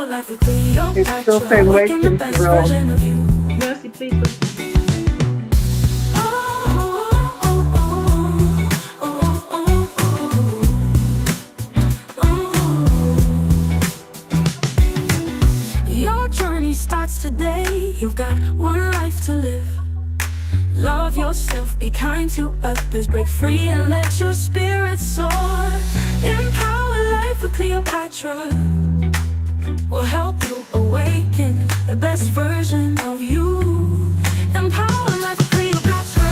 Empower life with It's still Cleopatra. saying Awaken the waiting best to roll. version of you. Mercy, please proceed. Your journey starts today. You've got one life to live. Love yourself, be kind to others, break free and let your spirit soar. Empower life with Cleopatra will help you awaken the best version of you. Empower life with Cleopatra.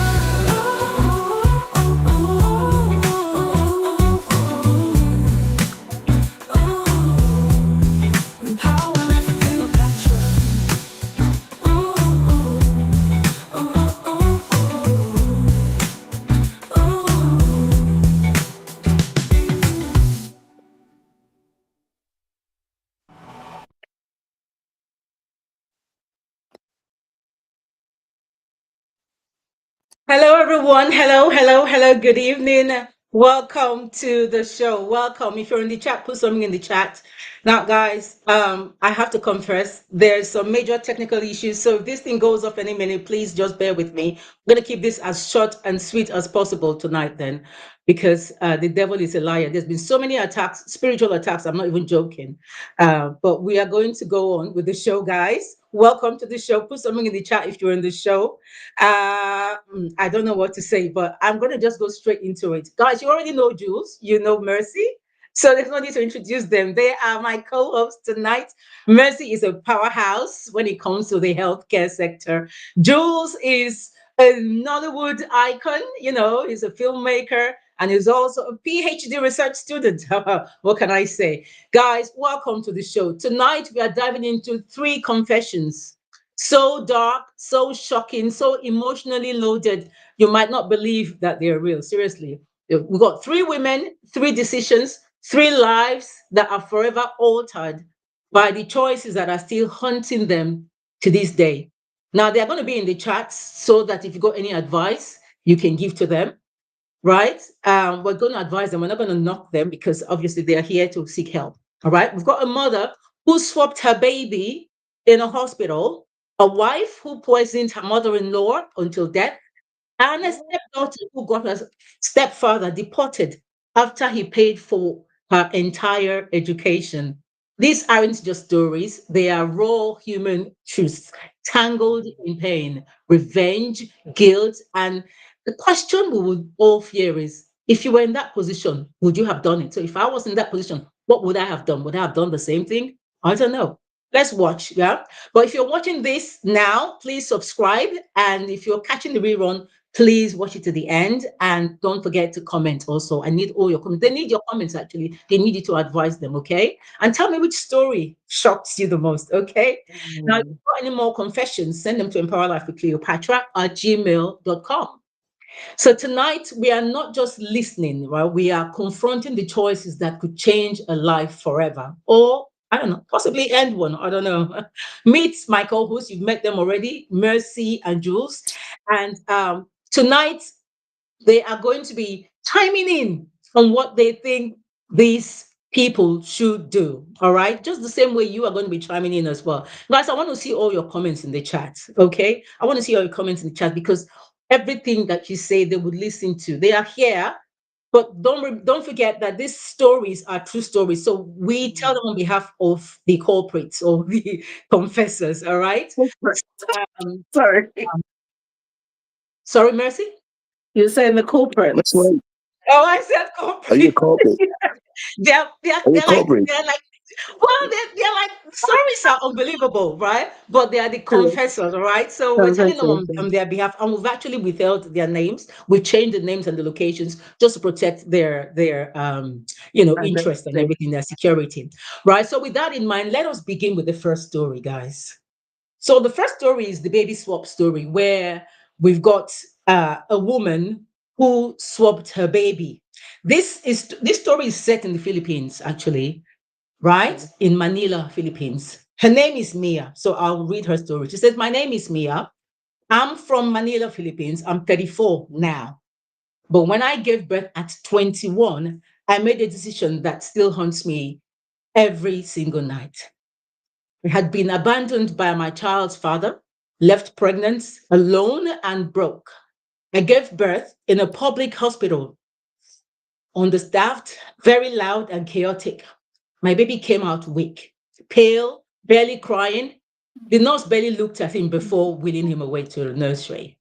Empower life with Cleopatra. Hello, everyone. Hello, hello, hello. Good evening. Welcome to the show. Welcome. If you're in the chat, put something in the chat. Now, guys, I have to confess, there's some major technical issues. So if this thing goes off any minute, please just bear with me. I'm going to keep this as short and sweet as possible tonight, then, because the devil is a liar. There's been so many attacks, spiritual attacks. I'm not even joking. But we are going to go on with the show, guys. Welcome to the show. Put something in the chat if you're in the show. I don't know what to say, but I'm going to just go straight into it. Guys, you already know Jules, you know Mercy. So there's no need to introduce them. They are my co-hosts tonight. Mercy is a powerhouse when it comes to the healthcare sector. Jules is a Nollywood icon, he's a filmmaker and is also a PhD research student. What can I say? Guys, welcome to the show. Tonight we are diving into 3 confessions, so dark, so shocking, so emotionally loaded. You might not believe that they're real. Seriously. We've got 3 women, 3 decisions, 3 lives that are forever altered by the choices that are still haunting them to this day. Now, they're going to be in the chats so that if you got any advice, you can give to them, right? We're going to advise them. We're not going to knock them because obviously they are here to seek help. All right. We've got a mother who swapped her baby in a hospital, a wife who poisoned her mother-in-law until death, and a stepdaughter who got her stepfather deported after he paid for her entire education. These aren't just stories, they are raw human truths, tangled in pain, revenge, guilt, and the question we would all fear is, if you were in that position, would you have done it? So if I was in that position, what would I have done? Would I have done the same thing? I don't know. Let's watch, yeah? But if you're watching this now, please subscribe. And if you're catching the rerun, please watch it to the end. And don't forget to comment also. I need all your comments. They need your comments, actually. They need you to advise them, okay? And tell me which story shocks you the most, okay? Now, if you've got any more confessions, send them to empowerlifewithcleopatra@gmail.com. So tonight we are not just listening, right? We are confronting the choices that could change a life forever, or I don't know, possibly end one. I don't know. Meet my co-hosts. You've met them already, Mercy and Jules. And tonight they are going to be chiming in on what they think these people should do. All right. Just the same way you are going to be chiming in as well. Guys, I want to see all your comments in the chat. Okay. I want to see all your comments in the chat because everything that you say, they would listen to. They are here. But don't forget that these stories are true stories. So we tell them on behalf of the culprits or the confessors. All right. Um, Sorry. sorry, Mercy. You're saying the That's culprits. right. Oh, I said Are you a culprit. culprit? they're, they're, Are you a they're like, culprit? they're like, well, they're like, stories are unbelievable, right? But they are the True. confessors, all right? So we're telling them Confessors. on their behalf, and we've actually withheld their names. We've changed the names and the locations just to protect their interest and Identity. everything, their security, right? So with that in mind, let us begin with the first story, guys. So the first story is the baby swap story, where we've got a woman who swapped her baby. This story is set in the Philippines, actually, right? In Manila, Philippines. Her name is Mia. So I'll read her story. She says, "My name is Mia. I'm from Manila, Philippines. I'm 34 now. But when I gave birth at 21, I made a decision that still haunts me every single night. I had been abandoned by my child's father, left pregnant, alone, and broke. I gave birth in a public hospital, understaffed, very loud, and chaotic. My baby came out weak, pale, barely crying. The nurse barely looked at him before wheeling him away to the nursery.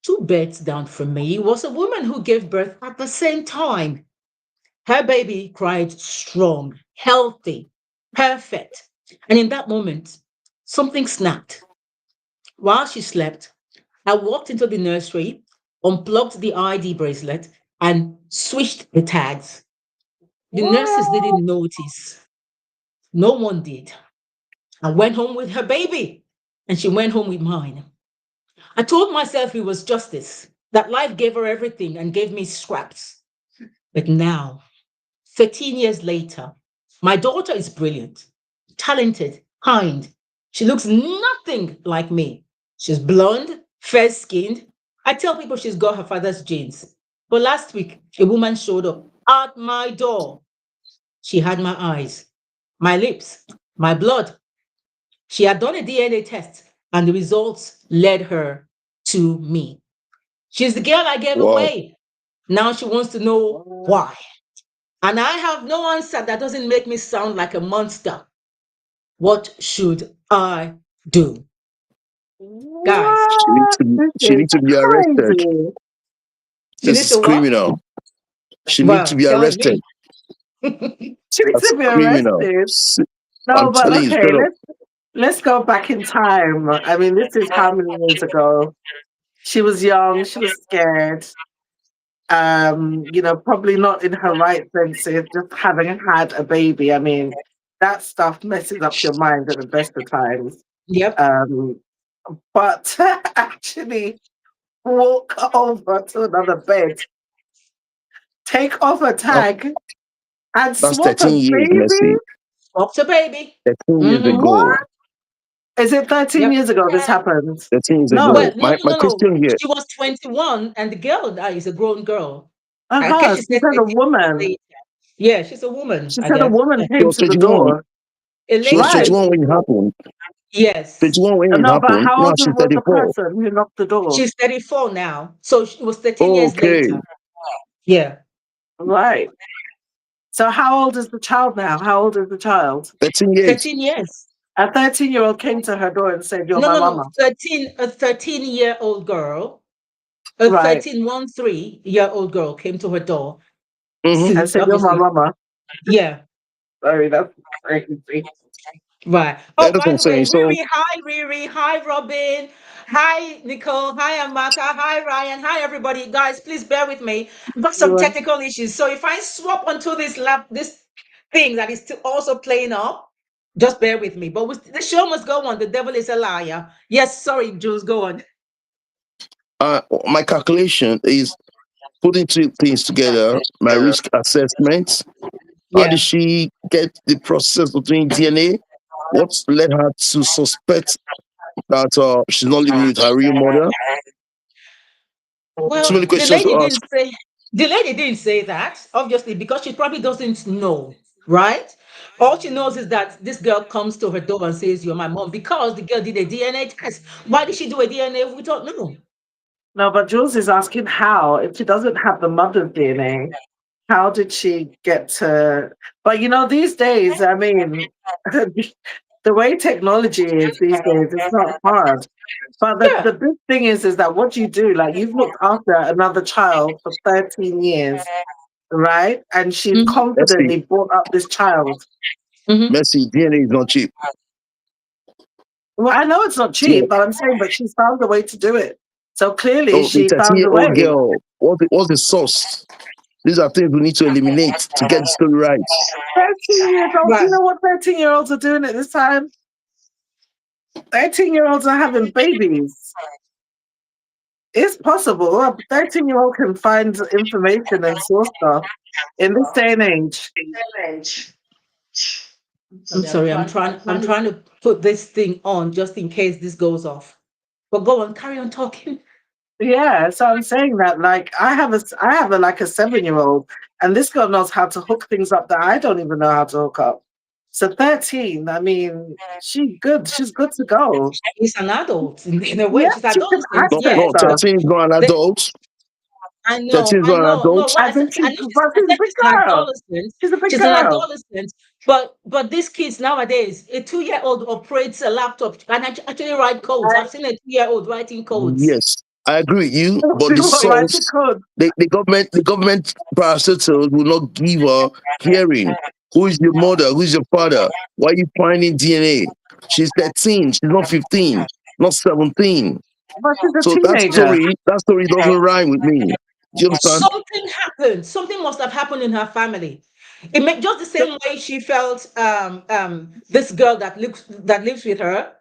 Two beds down from me was a woman who gave birth at the same time. Her baby cried strong, healthy, perfect. And in that moment, something snapped. While she slept, I walked into the nursery, unplugged the ID bracelet, and switched the tags. The nurses What? didn't notice. No one did. I went home with her baby, and she went home with mine. I told myself it was justice, that life gave her everything and gave me scraps. But now, 13 years later, my daughter is brilliant, talented, kind. She looks nothing like me. She's blonde, fair skinned. I tell people she's got her father's genes. But last week, a woman showed up at my door. She had my eyes, my lips, my blood. She had done a DNA test, and the results led her to me. She's the girl I gave Wow. away. Now she wants to know What? why. And I have no answer that doesn't make me sound like a monster. What should I do? Guys, What? This She is needs to be arrested. crazy. she This needs is to what? criminal. She needs to Well, be telling arrested. me. She needs That's to be criminal. arrested. No, I'm but telling you okay, straight up. let's go back in time. I mean, this is how many years ago? She was young, she was scared, probably not in her right senses, just having had a baby. I mean, that stuff messes up your mind at the best of times. Yep. Um, but to actually walk over to another bed, take off a That's, tag, and that's swap a 13 years, baby? Mercy. Swap to baby. 13 years Hmm. ago. What? Is it 13 Yep. years ago this happened? 13 years No. ago. Well, no, My, no, my no, no. question here. She was 21 and the girl that is a grown girl. I guess Uh-huh. she She said said a 13 years woman. later. Yeah, she's a woman, She I said a guess. woman She came was to the 21. door. A She was lady. Right. 21 when it happened. Yes. 21 when it No, but happened. how Now old she's was the 34. person who knocked the door? She's 34 now. So it was 13 years Okay. later. Yeah. Right. So how old is the child now? How old is the child? 13 years. 13 years. A 13-year-old came to her door and said, "You're No, my no, no. mama." 13, a 13-year-old girl, a Right. 13-1-3-year-old girl came to her door Mm-hmm. And to said, "You're my obviously, mama." yeah. Sorry, that's crazy. Right. Yeah, Oh, that's what by I'm the way, saying. So, Riri, hi, Robin, hi, Nicole, hi, Amaka, hi, Ryan, hi, everybody. Guys, please bear with me. I've got some You were- technical issues. So if I swap onto this thing that is still also playing up, just bear with me. But the show must go on. The devil is a liar. Yes, sorry, Jules, go on. my calculation is putting two things together, my risk assessment. How did Yeah. she get the process of doing DNA? What led her to suspect that she's not living with her real mother? Too Well, many questions to ask. the lady didn't say that, obviously, because she probably doesn't know, right? All she knows is that this girl comes to her door and says, "You're my mom," because the girl did a DNA test. Why did she do a DNA? We don't know. No, but Jules is asking how, if she doesn't have the mother's DNA, how did she get to? But these days, I mean, the way technology is these days, it's not hard. But the Yeah. big thing is that what you do, like you've looked after another child for 13 years, right? And she's Hmm. Mercy, confidently brought up this child. Hmm. Mercy, DNA is not cheap. Well, I know it's not cheap, DNA. but I'm saying, but she's found a way to do it. So clearly Oh, the she found a 13-year-old way. girl. What's the source? These are things we need to eliminate to get the story right. 13 years old. Do Right. you know what 13-year-olds are doing at this time? 13-year-olds are having babies. It's possible. A 13-year-old can find information and source stuff in this day and age. I'm sorry. I'm trying to put this thing on just in case this goes off. But go on, carry on talking. Yeah, so I'm saying that like I have a 7-year-old, and this girl knows how to hook things up that I don't even know how to hook up. So 13, I mean, she good. She's good to go. She's an adult in a way. Yeah, She's she can adolescent, No, yes, access no, but stuff. 13 is not an the, adult. I know, 13 is I not an know. No, adult. when I think I she's, know but I she's a said big she's an girl. adolescent. She's a big She's an girl. adolescent, but these kids nowadays, a 2 year old operates a laptop and actually write codes. Right? I've seen a 2 year old writing codes. Yes, I agree with you, but She the won't write the source, code. the government parastatals will not give her hearing. Who is your mother? Who is your father? Why are you finding DNA? She's 13, she's not 15, not 17. But she's a So that teenager. story, that story doesn't rhyme with me. Do you understand? Something happened. Something must have happened in her family. It may just the same way she felt this girl that lives with her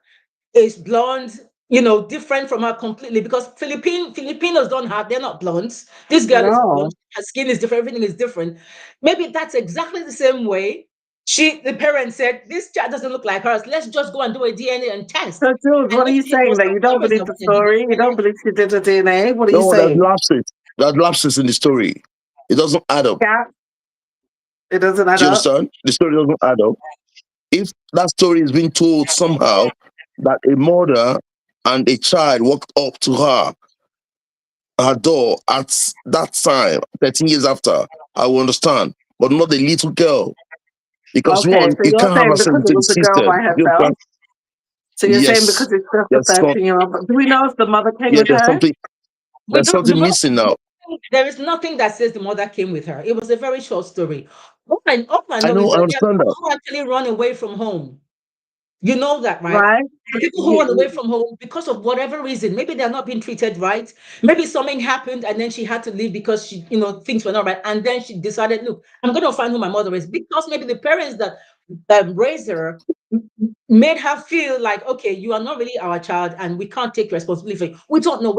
is blonde, different from her completely because Filipinos don't have, they're not blondes. This girl is blonde, No. her skin is different, everything is different. Maybe that's exactly the same way. The parents said, this child doesn't look like hers. Let's just go and do a DNA and test. So, Jules, And what are you maybe it saying? was That her you don't parents believe that the went and did the story? You don't DNA. believe she did the DNA? What are you No, there's saying? lapses. There's lapses in the story. It doesn't add up. Yeah, it doesn't add Do you up. understand? The story doesn't add up. If that story is being told somehow that a mother and a child walked up to her door at that time, 13 years after, I will understand. But not the little girl. Because Okay, one, so you you're can't have saying access because to it the was a girl system. by You herself? understand? So you're saying because Yes. it's just a There's some 13-year-old? Do we know if the mother came yeah, with her? We there's don't, something missing now. there is nothing that says the mother came with her. It was a very short story. All I I know is know, I that there are understand people that. who actually run away from home. You know that, right? Right? The people who run away You, from home because of whatever reason, maybe they're not being treated right. Maybe something happened and then she had to leave because things were not right. And then she decided, look, I'm going to find who my mother is because maybe the parents that raised her made her feel like, okay, you are not really our child and we can't take responsibility for you. We don't know.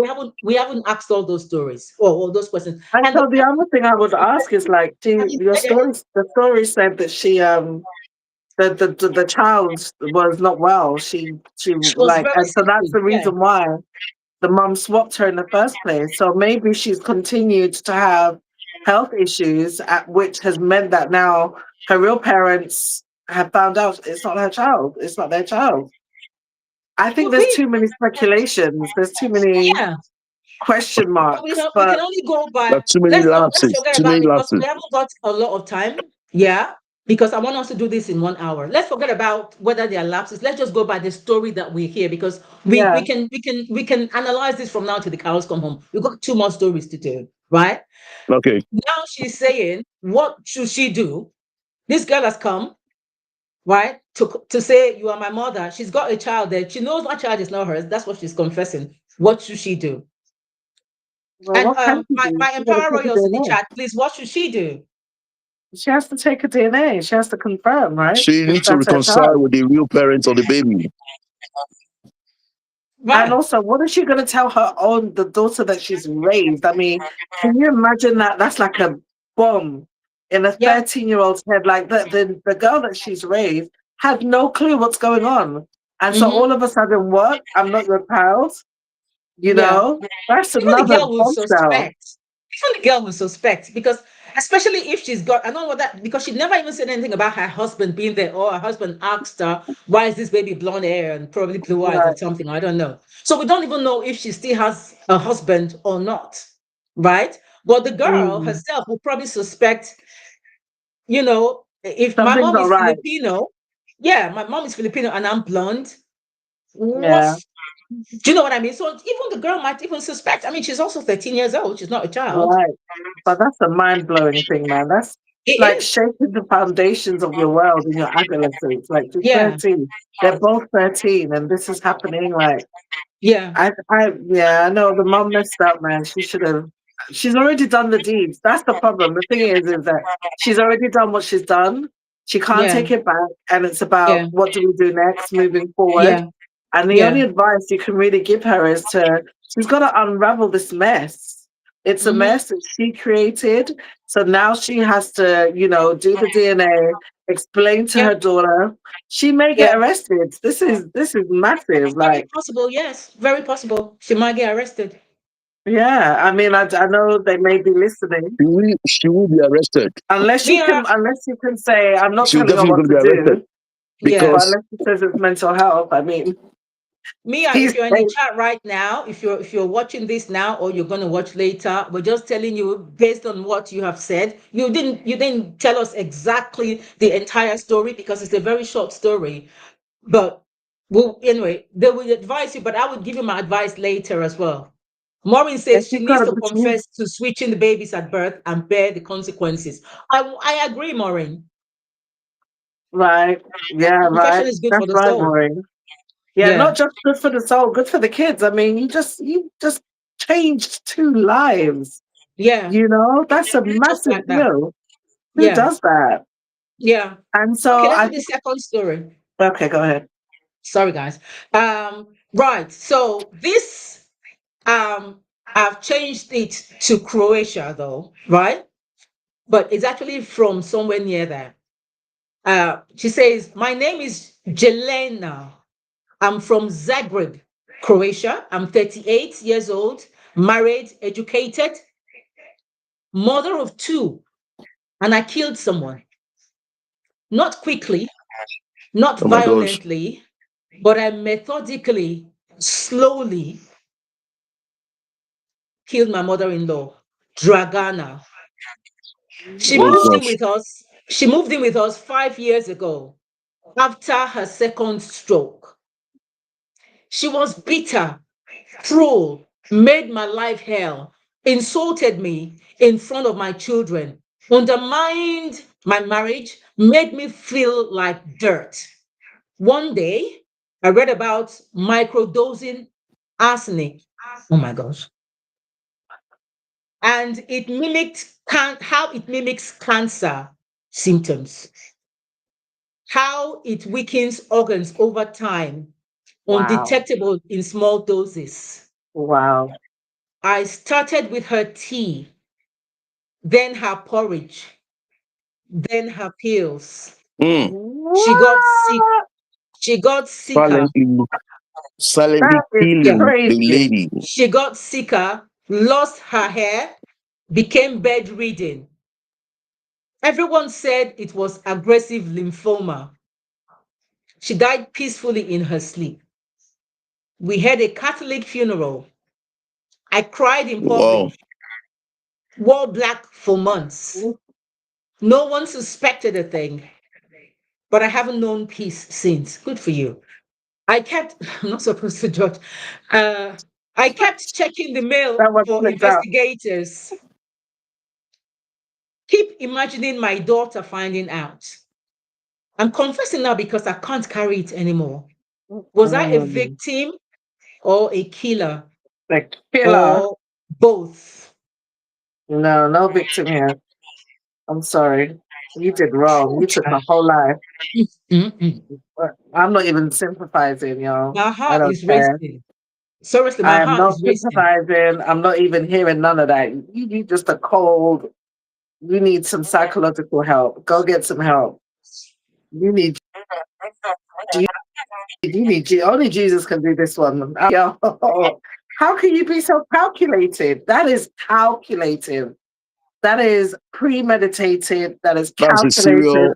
We haven't asked all those stories or all those questions. and And the so the question other thing I would ask is like, your story, the story said that the child was not well. She she was like, very and so that's sickly. the Yeah. reason why the mum swapped her in the first place. So maybe she's continued to have health issues, at which has meant that now her real parents have found out it's not her child. It's not their child. I think Could there's be. too many speculations. There's too many Yeah. question But we marks. can, we But can only go by, There are too many let's lapses. forget Too about, many because lapses. we haven't got a lot of time. Yeah. Because I want us to do this in 1 hour. Let's forget about whether there are lapses. Let's just go by the story that we hear because we yeah, we can we can we can analyze this from now till the cows come home. We've got two more stories to do, right? Okay. Now she's saying, what should she do? This girl has come, right, to say you are my mother. She's got a child there. She knows that child is not hers. That's what she's confessing. What should she do? well, And what can she do? my She got to Empower take a Royals in the DNA. chat, please, what should she do? She has to take a DNA. She has to confirm, right? She If needs to that's her reconcile child. with the real parents of the baby. And Right. also, what is she going to tell the daughter that she's raised? I mean, can you imagine that? That's like a bomb in a Yeah. 13-year-old's head. Like the girl that she's raised had no clue what's going on. And so Hmm. all of a sudden, what? I'm not your child? You Yeah. know? That's Even the another girl will bombshell. suspect. Even the girl will suspect because, especially if she's got, I don't know that because she never even said anything about her husband being there, or her husband asked her, why is this baby blonde hair and probably blue eyes or Right. something? I don't know. So we don't even know if she still has a husband or not. Right. But the girl Mm. herself will probably suspect, if my Something's mom not is right. Filipino, yeah, my mom is Filipino and I'm blonde. Yeah. What's Do you know what I mean? So even the girl might even suspect. I mean, she's also 13 years old. She's not a child. Right. But that's a mind blowing thing, man. That's like It is. shaking the foundations of your world in your adolescence. Like she's Yeah. 13. They're both 13 and this is happening. Like Yeah. yeah, I know the mom messed up, man. She's already done the deeds. That's the problem. The thing is that she's already done what she's done. She can't Yeah. take it back. And it's about Yeah. what do we do next moving forward. Yeah. And the only Yeah. advice you can really give her is she's got to unravel this mess. It's a Hmm. mess that she created. So now she has to, do the DNA, explain to Yeah. her daughter. She may Yeah. get arrested. This is massive. Very Like, possible. Yes. Very possible. She might get arrested. yeah, I mean, I know they may be listening. She will be arrested. We are Unless you can say, I'm not She will telling her definitely what going to to be arrested. do. Yeah. But because unless he says it's mental health, I mean, Mia, these if you're in the days, chat right now, if you're watching this now or you're gonna watch later, we're just telling you based on what you have said. You didn't tell us exactly the entire story because it's a very short story. But well, anyway, they will advise you, but I would give you my advice later as well. Maureen if says she you've needs got to a machine, confess to switching the babies at birth and bear the consequences. I agree, Maureen. right? Yeah, right. Confession is good for That's the right, soul. Maureen. Yeah, Yeah, not just good for the soul, good for the kids. I mean, you just changed two lives. yeah. You know, that's a Just massive like that. deal. Who Yeah, does that? yeah. And Okay, so let's I do the think, second story. okay, go ahead. Sorry, guys. Right. So this I've changed it to Croatia though, right? But it's actually from somewhere near there. She says, my name is Jelena. I'm from Zagreb, Croatia. I'm 38 years old, married, educated, mother of two, and I killed someone. Not quickly, not oh my gosh, violently, but I methodically, slowly killed my mother-in-law, Dragana. She oh moved in What? gosh, with us. She moved in with us 5 years ago after her second stroke. She was bitter, cruel, made my life hell, insulted me in front of my children, undermined my marriage, made me feel like dirt. One day, I read about microdosing arsenic. Oh my gosh. And it mimicked how it mimics cancer symptoms, how it weakens organs over time, Wow. undetectable in small doses. Wow. I started with her tea, then her porridge, then her pills. mm. She got sick. What? She got sicker. silently, silently That is Yeah. killing a crazy. lady. She got sicker, lost her hair, became bedridden. Everyone said it was aggressive lymphoma. She died peacefully in her sleep. We had a Catholic funeral. I cried in Wow, public, wore black for months. No one suspected a thing, but I haven't known peace since. Good for you. I kept, I'm not supposed to judge. Uh, I kept checking the mail That one for slipped out. investigators. Keep imagining my daughter finding out. I'm confessing now because I can't carry it anymore. Was I a Mm, victim or a killer the killer. or both? No, no victim here. I'm sorry. You did wrong. Ooh, You took my child. whole life. Mm-mm. But I'm not even sympathizing, y'all. My I heart don't is care. racing. Seriously, my I am heart not is racing. sympathizing. I'm not even hearing none of that. You need just a cold. You need some psychological help. Go get some help. You need only Jesus can do this one. Yo, how can you be so calculated? That is calculated. That is premeditated. That is that's a calculated.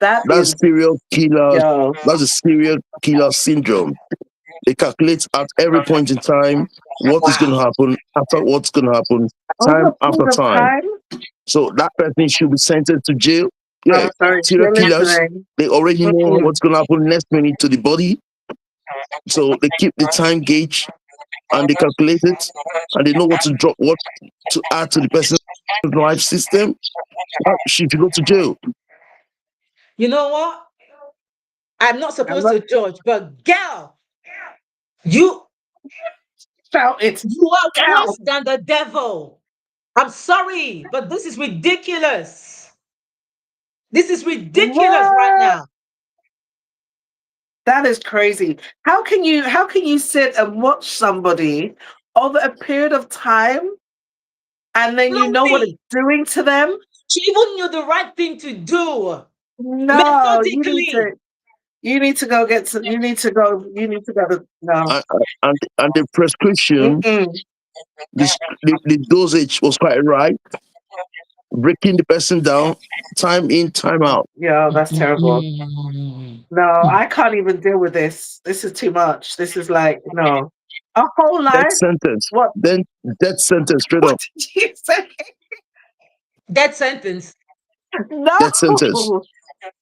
That that's is serial killer, yo. that's a serial killer syndrome. They calculate at every point in time what is going to Wow. happen, after what's going to happen, Over time a after period of time. time. So that person should be sentenced to jail. Yeah, I'm sorry, serial you're killers, listening. they already know Mm-mm. what's going to happen next minute to the body. So they keep the time gauge and they calculate it and they know what to drop, what to add to the person's life system. She should go to jail. You know what? I'm not I'm supposed not to judge, but girl, you shout it you are down. worse than the devil. I'm sorry, but this is ridiculous. This is ridiculous right What? now. That is crazy. How can you sit and watch somebody over a period of time and then you know what it's Slowly. doing to them? She even knew the right thing to do. No, Methodically. you need to go get some you need to go to no. And the prescription, Mm-mm. the dosage was quite right. breaking the person down, time in, time out. Yeah, that's terrible. Mm. No, I can't even deal with this. This is too much. This is like, no. A whole Death life? sentence. What Then death sentence straight what up. did you say? Death sentence. Death sentence No.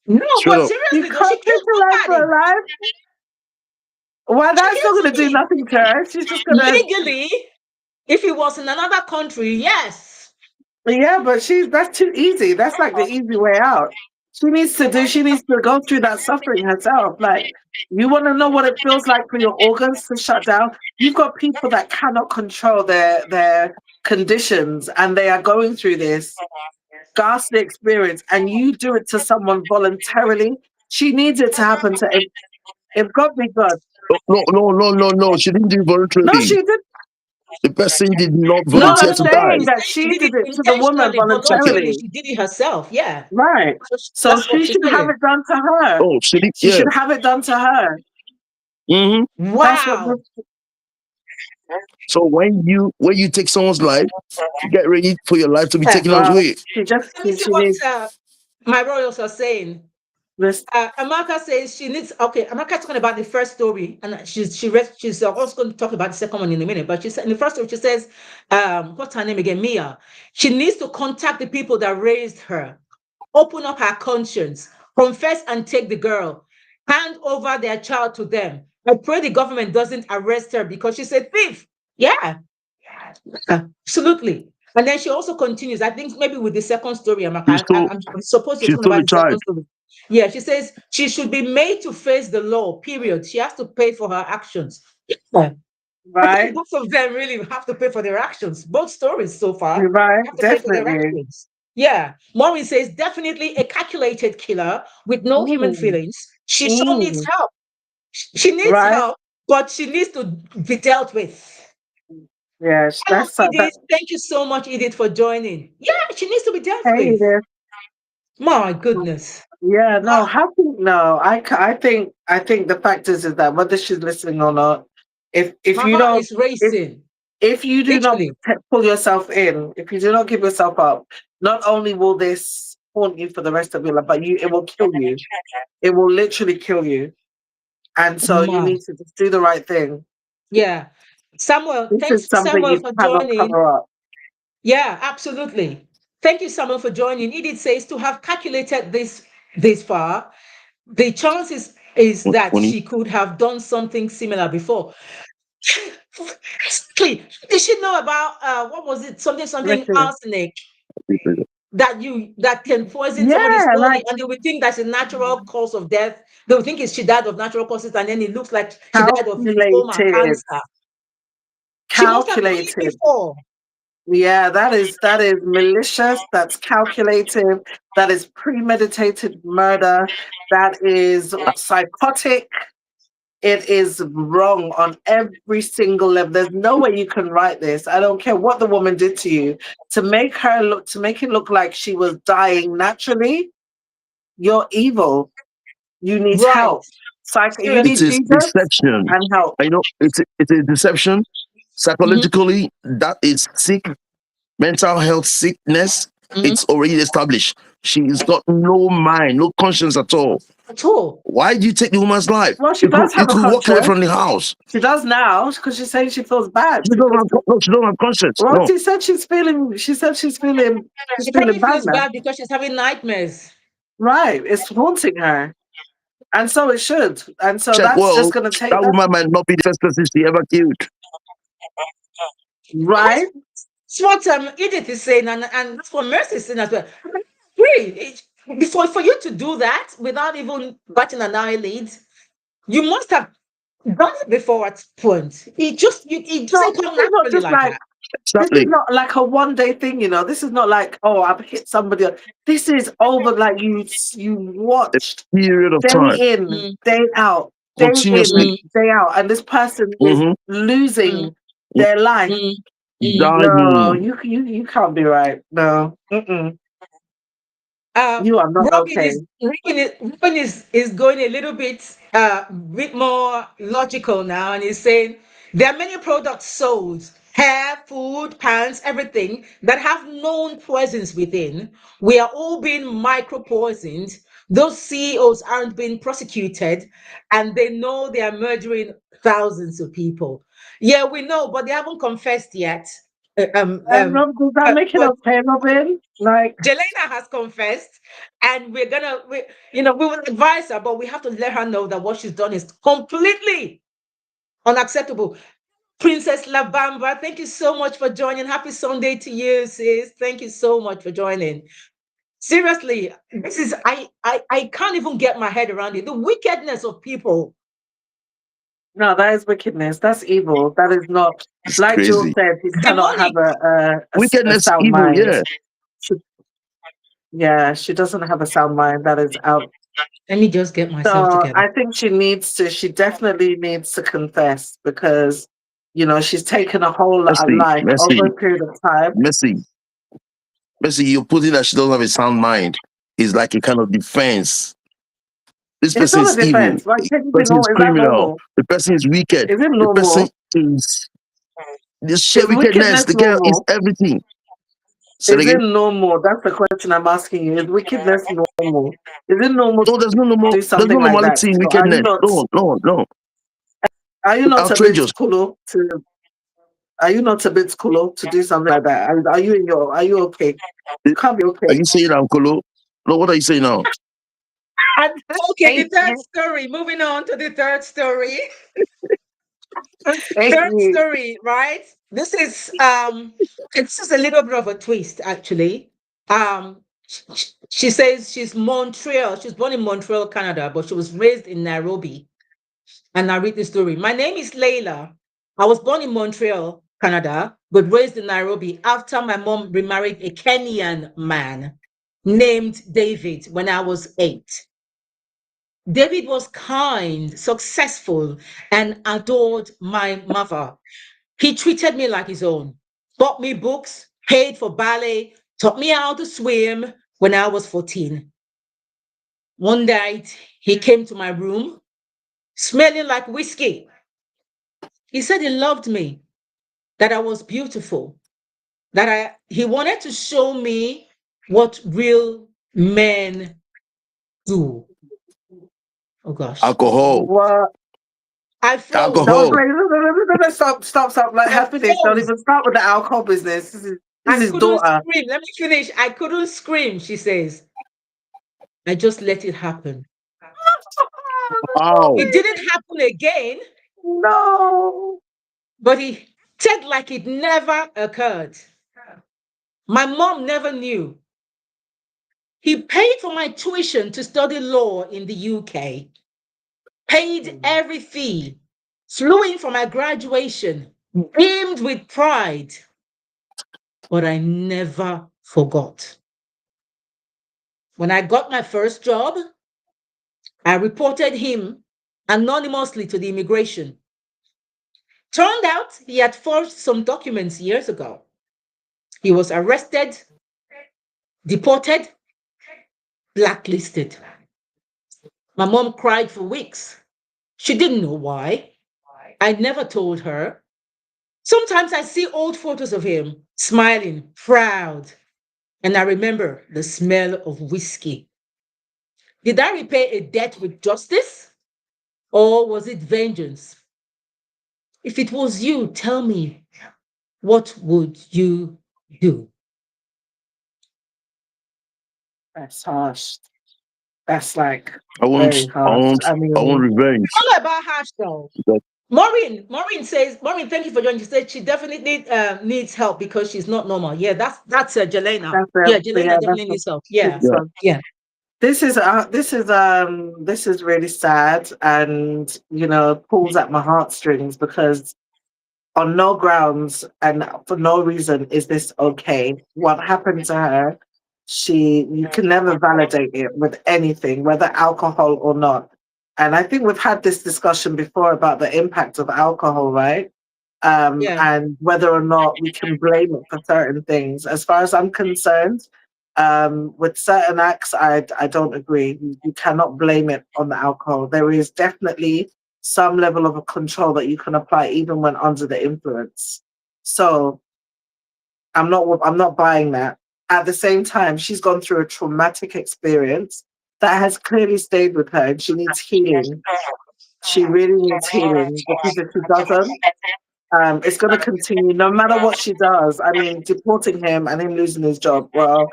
No, straight but up. You seriously though, she can't take killed a life for a somebody. life? Well, She that's killed not gonna do somebody. nothing to her. She's just gonna Legally, if it was in another country, yes. yeah, but that's too easy. That's like the easy way out. She needs to go through that suffering herself. Like, you want to know what it feels like for your organs to shut down? You've got people that cannot control their conditions and they are going through this ghastly experience, and you do it to someone voluntarily. She needs it to happen to if God be God. No, no, no, no, no, no. She didn't do it No, voluntarily. she did. The person did not No, No, volunteer I'm no, to no, no. die. saying She's that saying she she did did it it to the woman intentionally, Okay. voluntarily. voluntarily. She did it herself. Yeah. Right. So That's what she she's should have saying. it done to her. Oh, she did. She Yeah. should have it done to her. Hmm. That's what Wow. So when you take someone's life, get ready for your life to be Yeah. taken well, away. Let me see she what needs my royals are saying. this. Amaka says she needs. Okay, Amaka's talking about the first story, and she's also going to talk about the second one in a minute. But she said in the first story, she says, what's her name again? Mia. She needs to contact the people that raised her, open up her conscience, confess and take the girl, hand over their child to them. I pray the government doesn't arrest her because she's a thief. Yeah, absolutely. And then she also continues, I think maybe with the second story, She I'm supposed you're she talking stole about a the child. second story. Yeah, she says she should be made to face the law, period. She has to pay for her actions. Yeah. I think Right. both of them really have to pay for their actions. Both stories so far Right. have to pay for their Definitely. actions. Yeah. Maureen says definitely a calculated killer with no human Mm, feelings. She sure needs mm, help. She needs right. help, but she needs to be dealt with. Yes. Hello, That. Edith. Thank you so much, Edith, for joining. Yeah, she needs to be dealt Hey with. there. My goodness. Yeah. No. Ah, How can no? I think the fact is that whether she's listening or not, if my you heart don't is racing, if you do not literally. pull yourself in, if you do not give yourself up, not only will this haunt you for the rest of your life, but it will kill you. It will literally kill you. And so you My, need to just do the right thing. yeah. Samuel, This is thanks, something Samuel, you for cannot joining. cover up. Yeah, absolutely. Thank you, Samuel, for joining. Edith says to have calculated this far, the chances is that When she could have done something similar before. Exactly. Did she know about what was it? Something Literally. arsenic that can poison somebody's Yeah, body, like and they would think that's a natural cause of death. They would think she died of natural causes, and then it looks like she died of lymphoma, calculated. cancer. She must have done it Calculated. before. Yeah, that is malicious, that's calculated, that is premeditated murder, that is psychotic. It is wrong on every single level. There's no way you can write this. I don't care what the woman did to you to make it look like she was dying naturally. You're evil. You need Right. help. You it need Seriously. is Jesus deception. and help. I know it's a deception. Mhm, Psychologically, that is sick. Mental health sickness. mhm. It's already established. She's got no mind, no conscience at all. At all. Why do you take the woman's life? Well, she You could does you have a could walk away conscience. from the house. She does now because she's saying she feels bad. She don't have no, she don't have conscience. Well, No. she said she's She feeling probably bad feels now. bad because she's having nightmares. Right. It's haunting her. And so it should. And so Check that's just well. gonna take That that. woman might not be the first person she ever killed. That's Right? what Edith is saying, and that's what Mercy is saying as well. Really, before for you to do that without even batting an eyelid, you must have done it before at point. It No, doesn't this come is not naturally just like like that. this is Exactly. not like a one day thing, This is not like, oh, I've hit somebody. This is over like you A watched period of day time. in, Mm, day out, day in, Continuously. mm, day out, and this person is Mm-hmm. mm, losing their life. mm, mm. No, Dying. you can't be right. No, Uh, you are not Robin okay. is going a little bit more logical now, and he's saying there are many products sold. hair, food, pants, everything that have known poisons within. We are all being micro poisoned. Those CEOs aren't being prosecuted and they know they are murdering thousands of people. Yeah, we know, but they haven't confessed yet. Uh, Um, And um, Rob, does that make it but okay, Robin? Like, Jelena has confessed, and we will advise her, but we have to let her know that what she's done is completely unacceptable. Princess Labamba, thank you so much for joining. Happy Sunday to you, sis. Thank you so much for joining. Seriously, this is I can't even get my head around it. The wickedness of people. no, that is wickedness. That's evil. That is not, It's like Jill crazy. said, he cannot have Demonic. a Wickedness, sound evil, mind. yeah. She, yeah, she doesn't have a sound mind. That is out. Let me just get myself So together. I think she definitely needs to confess because, she's taken a whole Mercy, life over mercy, a period of time. mercy, mercy. You're putting that she doesn't have a sound mind. Is like a kind of defense. This It's person not a is evil. defense. Like, The technically, person no, is is that criminal. normal? The person is wicked. Is it The person normal? is the sheer Is wickedness. wickedness The girl is normal? everything. Say it Is it again. normal? That's the question I'm asking you. Is wickedness normal? Is it normal No, there's no to normal. do There's no something like that normality in still? wickedness. No, no, no. Are you not a bit Outrageous. cool to are you not a bit cool to do something like that? Are you okay? You can't be Are okay. you saying Uncle? No, what are you saying now? I just Okay, the hate third you. story. Moving on to the third story. I just hate Third you. story, right? This is a little bit of a twist, actually. She says she's Montreal. She's born in Montreal, Canada, but she was raised in Nairobi. And I read the story. My name is Layla. I was born in Montreal, Canada, but raised in Nairobi after my mom remarried a Kenyan man named David when I was 8. David was kind, successful, and adored my mother. He treated me like his own, bought me books, paid for ballet, taught me how to swim when I was 14. One night, he came to my room smelling like whiskey. He said he loved me, that I was beautiful, he wanted to show me what real men do. Oh gosh. Alcohol. What? I froze. Don't Alcohol. play. No, stop. Let I her finish. Don't froze. even start with the alcohol business. This I is couldn't daughter. scream. Let me finish. I couldn't scream, she says. I just let it happen. Wow. It didn't happen again, No. but he said like it never occurred. My mom never knew. He paid for my tuition to study law in the UK, paid every fee, flew in for my graduation, beamed with pride, but I never forgot. When I got my first job, I reported him anonymously to the immigration. Turned out he had forged some documents years ago. He was arrested, deported, blacklisted. My mom cried for weeks. She didn't know why. I never told her. Sometimes I see old photos of him smiling, proud, and I remember the smell of whiskey. Did I repay a debt with justice or was it vengeance? If it was you, tell me, what would you do? That's harsh. That's like I very want, I harsh. want, I I want mean, revenge. All about hash though. Because Maureen, thank you for joining. She said she definitely needs help because she's not normal. Yeah, that's Jelena. that's the Yeah, Jelena yeah, that's definitely the needs help. Yeah, yeah, yeah, this is really sad and pulls at my heartstrings because on no grounds and for no reason is this okay. What happened to her, you can never validate it with anything, whether alcohol or not. And I think we've had this discussion before about the impact of alcohol, right? yeah. And whether or not we can blame it for certain things. As far as I'm concerned, with certain acts, I don't agree. You cannot blame it on the alcohol. There is definitely some level of control that you can apply even when under the influence. So I'm not buying that. At the same time, she's gone through a traumatic experience that has clearly stayed with her, and she needs healing. She really needs healing, because if she doesn't, it's going to continue no matter what she does. I mean, deporting him and him losing his job. Well,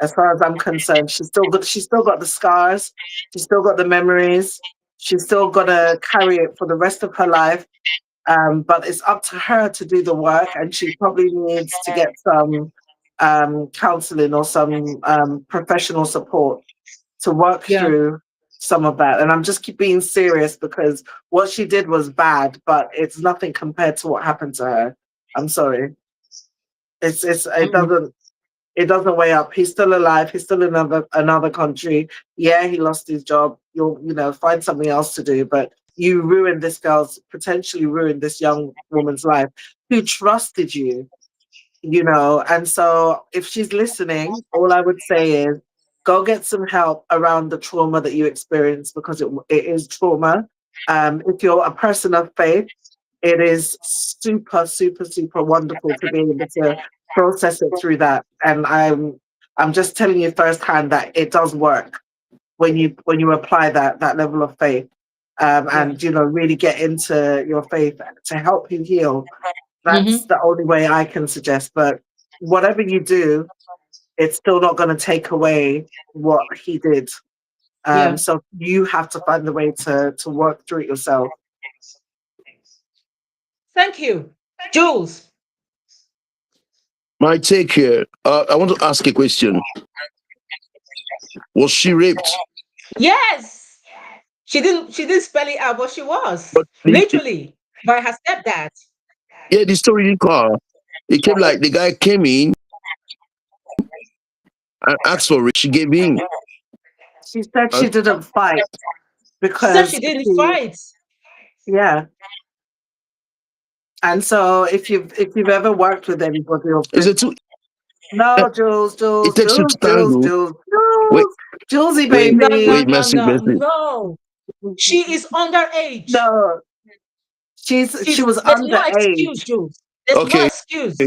as far as I'm concerned, she's still got the scars. She's still got the memories. She's still got to carry it for the rest of her life. But it's up to her to do the work, and she probably needs to get some counseling or some professional support to work Yeah. through some of that. And I'm just keep being serious, because what she did was bad, but it's nothing compared to what happened to her. I'm sorry. It Mm. doesn't weigh up. He's still alive. He's still in another country. Yeah, he lost his job. You'll find something else to do, but you ruined this girl's potentially ruined this young woman's life who trusted you. And so if she's listening, all I would say is go get some help around the trauma that you experience, because it is trauma. If you're a person of faith, it is super, super, super wonderful to be able to process it through that. And I'm just telling you firsthand that it does work when you apply that level of faith, Yeah. and really get into your faith to help you heal. That's Mm-hmm. the only way I can suggest. But whatever you do, it's still not going to take away what he did. Yeah. So you have to find the way to work through it yourself. Thank you. Jules. My take here. I want to ask a question. Was she raped? Yes. She didn't spell it out, but she was. But Literally by her stepdad. yeah, the story didn't call. It came like the guy came in and asked for it. She gave in. She said Uh, she didn't fight She said she because didn't she, fight. yeah. And so if you've ever worked with anybody or is been, it too? uh, no, Jules, It Jules, takes two to Jules, Jules, tango. Jules, Wait, Jules, Julesy wait, No, no, baby. wait, no, Mercy, no, Mercy. no. She is underage. No, she was There's no excuse, underage. Jules. There's no Okay, excuse.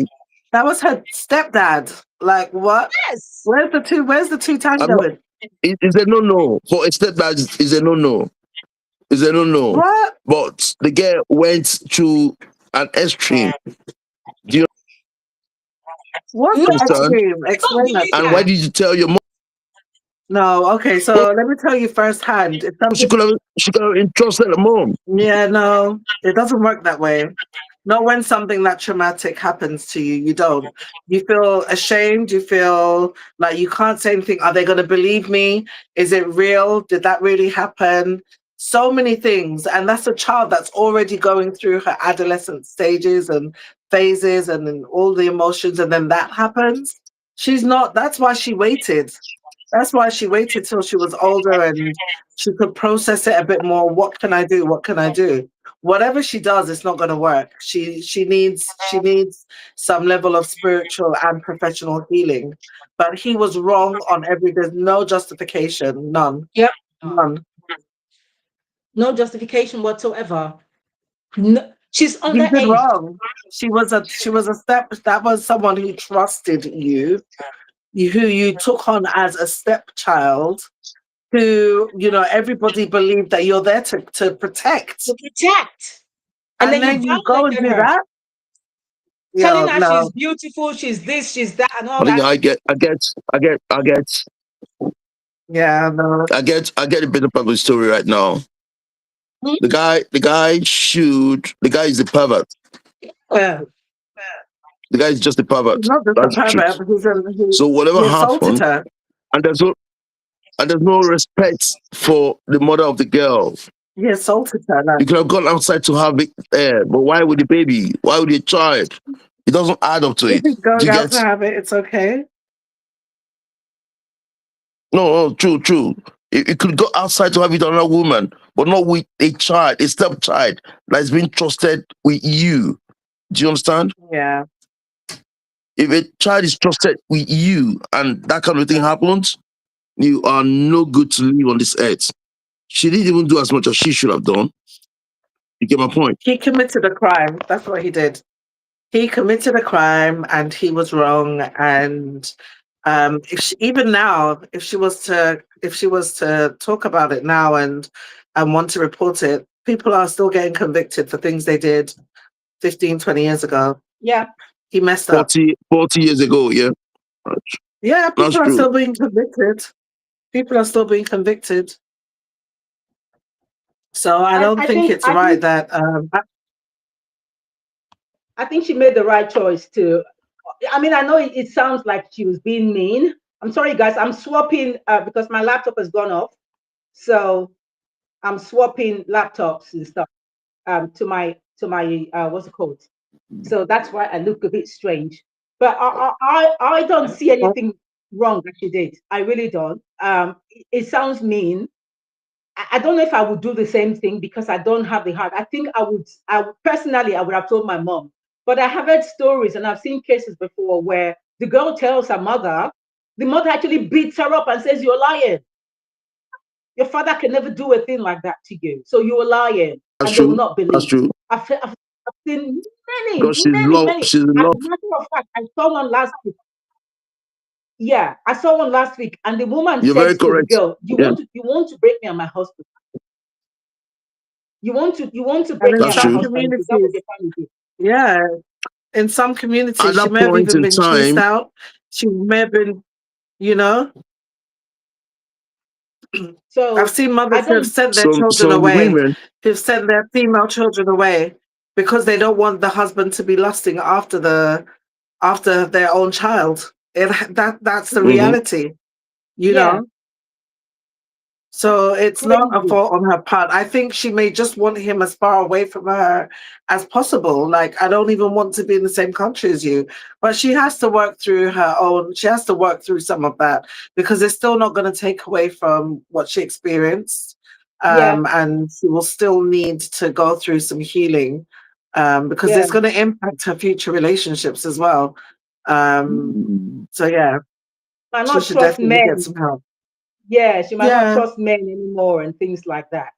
That was her stepdad. Like what? Yes. Where's the two I'm not. tangoing? It's a no no for a stepdad. Is a no no. Is a no no. What? But the girl went to an extreme. Do you What's No, the understand? extreme? I don't Explain that believe to And why me. that. did you tell your mom? No, okay, so let me tell you firsthand. It's She something. could have. She could have entrusted the mom. Yeah, no, it doesn't work that way. Not when something that traumatic happens to you. You don't. You feel ashamed. You feel like you can't say anything. Are they going to believe me? Is it real? Did that really happen? So many things. And that's a child that's already going through her adolescent stages and phases, and then all the emotions. And then that happens. She's not, that's why she waited. That's why she waited till she was older and she could process it a bit more. What can I do? What can I do? Whatever she does, it's not going to work. She needs some level of spiritual and professional healing. But he was wrong on every. There's no justification, none, Yep. none. No justification whatsoever. No, she's He did underage. wrong. She was a step. That was someone who trusted you, who you took on as a stepchild. Who everybody believed that you're there to protect, To protect. And and then you then you go and violated do her, that. telling Yo, her she's no, beautiful, she's this, she's that, and all I think that. yeah, no. I get a bit of the story right now. Hmm? The guy is a pervert. Well, The guy is just a He's pervert. not just a That's the pervert, truth. but he So whatever he assaulted happened, her. and there's no respect for the mother of the girl. He assaulted her. You Like, could have gone outside to have it there, but why with the baby? Why with the child? It doesn't add up to if it. he's Do going you out to get? have it, it's okay. No, no, true, true. You could go outside to have it with another woman, but not with a child, a stepchild that is being trusted with you. Do you understand? Yeah, If a child is trusted with you and that kind of thing happens, you are no good to live on this earth. She didn't even do as much as she should have done. You get my point? he committed a crime. That's what he did. He committed a crime and he was wrong. And if she, even now, if she was to talk about it now and want to report it, people are still getting convicted for things they did 15, 20 years ago. Yeah. He messed up. 40 years ago. Yeah, Yeah, that's people are true. still being convicted. People are still being convicted. So I I, don't I think think it's I right think that I think she made the right choice to. I mean, I know it sounds like she was being mean. I'm sorry, guys. I'm swapping because my laptop has gone off, so I'm swapping laptops and stuff to my what's it called? So that's why I look a bit strange. But I don't see anything wrong that she did. I really don't. It sounds mean. I don't know if I would do the same thing because I don't have the heart. I think personally, I would have told my mom. But I have heard stories and I've seen cases before where the girl tells her mother, the mother actually beats her up and says, "You're lying. Your father can never do a thing like that to you. So you're lying." That's And they will true. not That's believe. true. I've seen many, Because she's many, love. many. She's in As love. a matter of fact, I saw one last week. Yeah, I saw one last week, and the woman You're said very to the correct. girl, Yeah, you want to break me and my husband. You want to and break in me and that's my some true. husband. Is that what communities, you're trying to do? yeah, in some At communities, she that may have point even in been chased time, out. She may have been, you know, I've So seen I mothers who have don't. sent their children some away, women. who've sent their female children away because they don't want the husband to be lusting after their own child. That's the Hmm. reality, you Yeah, know. So it's not a crazy. fault on her part. I think she may just want him as far away from her as possible. Like, I don't even want to be in the same country as you. But she has to work through she has to work through some of that because it's still not going to take away from what she experienced. Yeah, And she will still need to go through some healing because yeah. it's going to impact her future relationships as well. Um, so, yeah, Might she not should trust definitely get men. some help. Yeah, she might not Yeah, trust men anymore and things like that.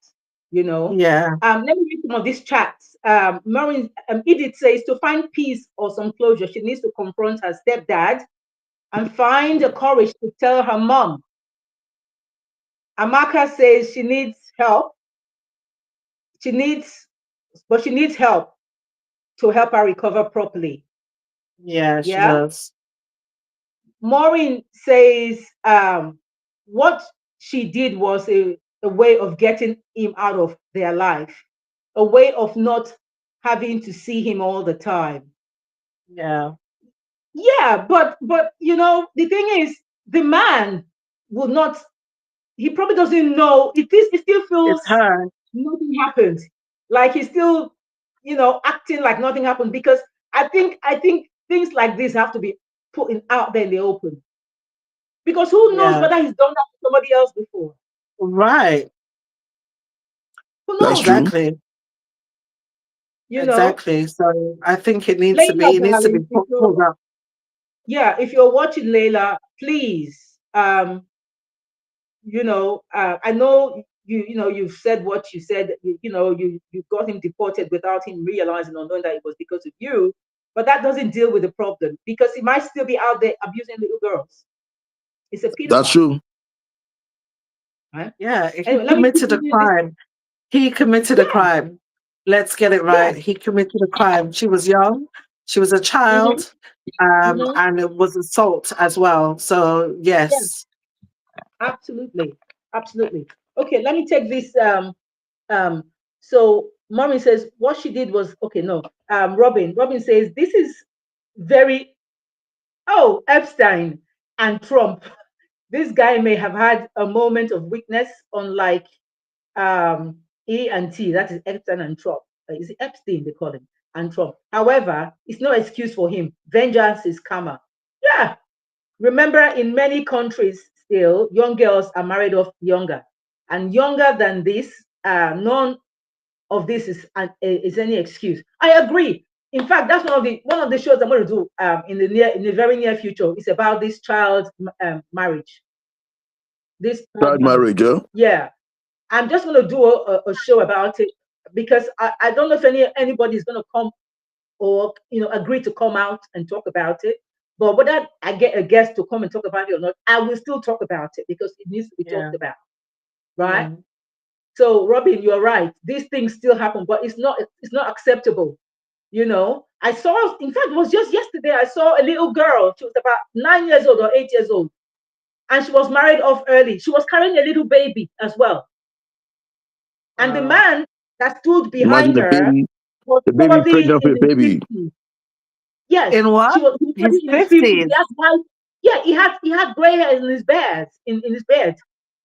You know. yeah, Let me read some of these chats. Maureen Edith says to find peace or some closure, she needs to confront her stepdad and find the courage to tell her mom. Amaka says she needs help. She needs, but she needs help to help her recover properly. yeah, she Yeah. does. Maureen says what she did was a way of getting him out of their life, a way of not having to see him all the time. Yeah, Yeah, but the thing is, the man will not. He probably doesn't know. It still it's feels her. nothing happened. Like he's still, acting like nothing happened because I think things like this have to be put out there in the open. Because who knows Yeah, whether he's done that to somebody else before? right. Who That's knows? true. Exactly. You know, Exactly. So I think Layla, it needs to be darling, if pulled you're up. yeah, if you're watching Layla, please, I know you've said what you said. You got him deported without him realizing or knowing that it was because of you. But that doesn't deal with the problem because he might still be out there abusing little girls. It's a That's pedophile, true. right? Yeah, if he Anyway, let me keep committed a reading this. crime, he committed a Yeah, crime. Let's get it right. yes. He committed a crime. She was young. She was a Mm-hmm, child. mm-hmm. And it was assault as well. So Yeah, yes. absolutely, absolutely. Okay, let me take this. Um, so mommy says what she did was okay. No, Robin says this is very Epstein and Trump. This guy may have had a moment of weakness, unlike E and T, that is Epstein and Trump. Is it Epstein they call him and Trump? However, it's no excuse for him. Vengeance is karma. Yeah. Remember, in many countries, still young girls are married off younger, and younger than this. None of this is any excuse. I agree. In fact, that's one of the shows I'm going to do in the very near future. It's about this child marriage. This child Child marriage. marriage, yeah. Yeah, I'm just going to do a show about it because I don't know if anybody is going to come. or agree to come out and talk about it. But whether I get a guest to come and talk about it or not, I will still talk about it because it needs to be Yeah. talked about, right? Mm. So, Robin, you're right. These things still happen, but it's not acceptable. I saw, in fact, it was just yesterday. I saw a little girl. She was about 9 years old or 8 years old, and she was married off early. She was carrying a little baby as well, and the Wow. man that stood Imagine behind her was the baby probably pregnant in with a his baby. 50s. Yes, In what? he was He's probably in his 50s. 50s. He has white. Yeah, he had gray hair in his bed. In his bed.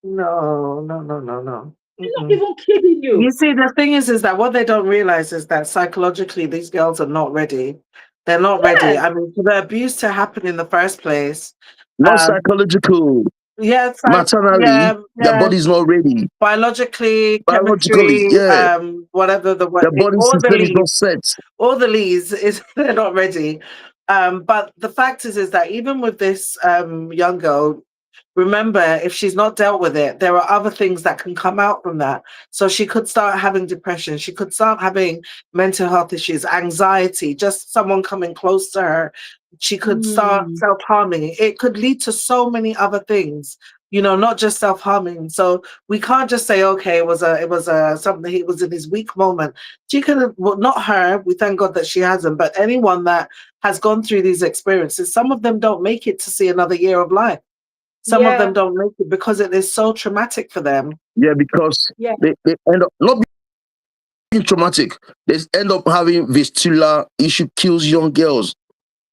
No, no, no, no, no. I'm not Mm-mm. even kidding You you. see, the thing is that what they don't realize is that psychologically, these girls are not ready. They're not ready. Yes, I mean, for the abuse to happen in the first place, Not um, psychological. yeah, Maternally, yeah, their yeah, body's not ready. biologically, Biologically, chemistry, yeah. whatever Their body all the system is not leads, set. all the leads is they're not ready. But the fact is that even with this young girl, remember, if she's not dealt with it, there are other things that can come out from that. So she could start having depression. She could start having mental health issues, anxiety, just someone coming close to her. She could start mm, self harming. It could lead to so many other things. Not just self harming. So we can't just say, okay, it was a something. He was in his weak moment. She could have, well, not her. We thank God that she hasn't, but anyone that has gone through these experiences, some of them don't make it to see another year of life. Some of them yeah, don't make it because it is so traumatic for them. Yeah, because yeah, they end up not being traumatic. They end up having vestibular issue, kills young girls,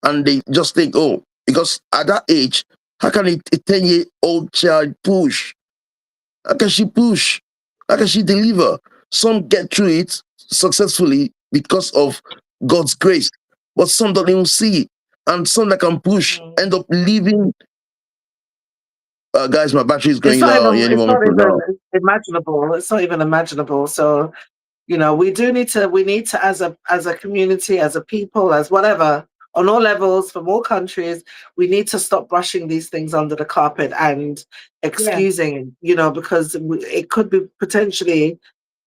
and they just think, oh, because at that age, how can a 10-year-old child push? How can she push? How can she deliver? Some get through it successfully because of God's grace, but some don't even see it. And some that can push Mm. end up leaving. Guys, my battery is It's going not down even any it's moment not from even now. imaginable. It's not even imaginable. So, we need to as a community, as a people, as whatever, on all levels, from all countries, we need to stop brushing these things under the carpet and yeah, excusing, because it could be potentially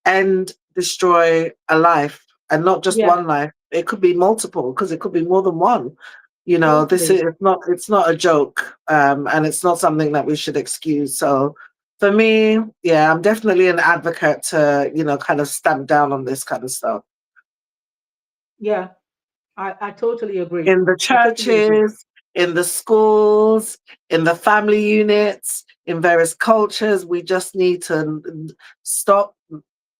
and destroy a life, and not just yeah, one life. It could be multiple, because it could be more than one. This totally. is it's not a joke, and it's not something that we should excuse. So for me, yeah, I'm definitely an advocate to, kind of stamp down on this kind of stuff Yeah, I totally agree. in the I totally agree. churches, in the schools, in the family units, in various cultures. We just need to stop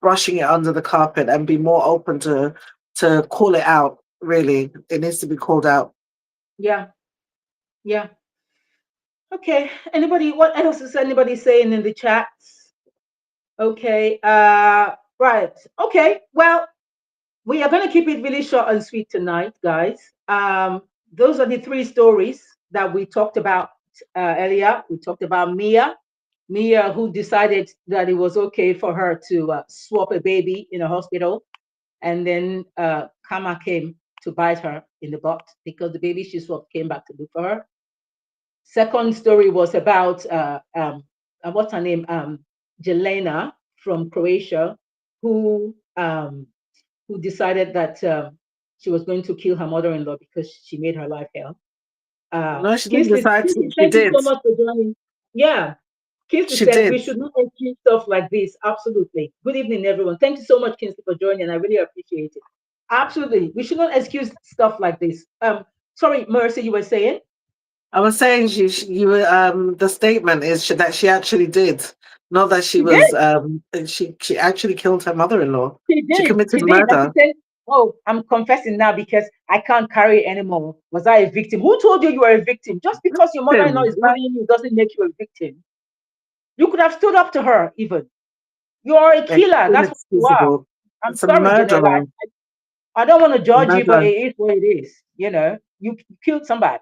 brushing it under the carpet and be more open to call it out. Really, it needs to be called out. Yeah, yeah. Okay. Anybody? What else is anybody saying in the chat? Okay. Right. Okay. Well, we are going to keep it really short and sweet tonight, guys. Those are the three stories that we talked about earlier. We talked about Mia, who decided that it was okay for her to swap a baby in a hospital, and then Kama came to bite her in the butt because the baby she swapped came back to look for her. Second story was about what's her name, Jelena from Croatia, who um, who decided that she was going to kill her mother-in-law because she made her life hell. No, she didn't Kingsley, decide to. Kingsley, She thank you did. so much for joining. Yeah, Kingsley She said we did. should not excuse stuff like this. Absolutely. Good evening, everyone. Thank you so much, Kingsley, for joining. I really appreciate it. Absolutely, we should not excuse stuff like this. Sorry, Mercy, you were saying I was saying the statement is that she actually did, not that she she did. was she actually killed her mother-in-law. She She did. committed She did. And she murder. said, "Oh, I'm confessing now because I can't carry it anymore. Was I a victim? Who told you you were a victim? Just because your mother-in-law Him, is bullying you doesn't make you a victim. You could have stood up to her even. You're a like, killer. That's what you are. inexcusable. I'm It's a sorry, Janela. murderer. I don't want to A judge you, but murderer. it is what it is. You killed somebody.